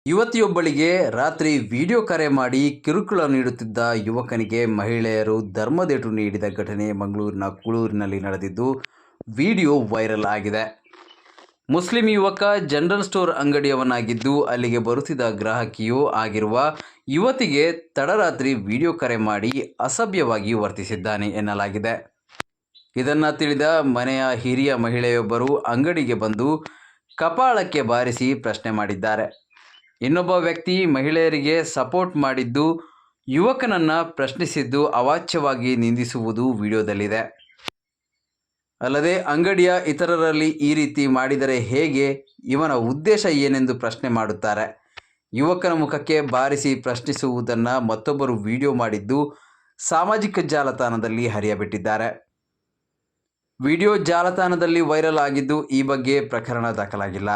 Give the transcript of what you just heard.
ಯುವತಿಯೊಬ್ಬಳಿಗೆ ರಾತ್ರಿ ವಿಡಿಯೋ ಕರೆ ಮಾಡಿ ಕಿರುಕುಳ ನೀಡುತ್ತಿದ್ದ ಯುವಕನಿಗೆ ಮಹಿಳೆಯರು ಧರ್ಮದೇಟು ನೀಡಿದ ಘಟನೆ ಮಂಗಳೂರಿನ ಕುಳೂರಿನಲ್ಲಿ ನಡೆದಿದ್ದು ವಿಡಿಯೋ ವೈರಲ್ ಆಗಿದೆ. ಮುಸ್ಲಿಂ ಯುವಕ ಜನರಲ್ ಸ್ಟೋರ್ ಅಂಗಡಿಯವನಾಗಿದ್ದು ಅಲ್ಲಿಗೆ ಬರುತ್ತಿದ್ದ ಗ್ರಾಹಕಿಯೂ ಆಗಿರುವ ಯುವತಿಗೆ ತಡರಾತ್ರಿ ವಿಡಿಯೋ ಕರೆ ಮಾಡಿ ಅಸಭ್ಯವಾಗಿ ವರ್ತಿಸಿದ್ದಾನೆ ಎನ್ನಲಾಗಿದೆ. ಇದನ್ನು ತಿಳಿದ ಮನೆಯ ಹಿರಿಯ ಮಹಿಳೆಯೊಬ್ಬರು ಅಂಗಡಿಗೆ ಬಂದು ಕಪಾಳಕ್ಕೆ ಬಾರಿಸಿ ಪ್ರಶ್ನೆ ಮಾಡಿದ್ದಾರೆ. ಇನ್ನೊಬ್ಬ ವ್ಯಕ್ತಿ ಮಹಿಳೆಯರಿಗೆ ಸಪೋರ್ಟ್ ಮಾಡಿದ್ದು ಯುವಕನನ್ನ ಪ್ರಶ್ನಿಸಿದ್ದು ಅವಾಚ್ಯವಾಗಿ ನಿಂದಿಸುವುದು ವಿಡಿಯೋದಲ್ಲಿದೆ. ಅಲ್ಲದೆ ಅಂಗಡಿಯ ಇತರರಲ್ಲಿ ಈ ರೀತಿ ಮಾಡಿದರೆ ಹೇಗೆ, ಇವನ ಉದ್ದೇಶ ಏನೆಂದು ಪ್ರಶ್ನೆ ಮಾಡುತ್ತಾರೆ. ಯುವಕನ ಮುಖಕ್ಕೆ ಬಾರಿಸಿ ಪ್ರಶ್ನಿಸುವುದನ್ನು ಮತ್ತೊಬ್ಬರು ವಿಡಿಯೋ ಮಾಡಿದ್ದು ಸಾಮಾಜಿಕ ಜಾಲತಾಣದಲ್ಲಿ ಹರಿಯಬಿಟ್ಟಿದ್ದಾರೆ. ವಿಡಿಯೋ ಜಾಲತಾಣದಲ್ಲಿ ವೈರಲ್ ಆಗಿದ್ದು ಈ ಬಗ್ಗೆ ಪ್ರಕರಣ ದಾಖಲಾಗಿಲ್ಲ.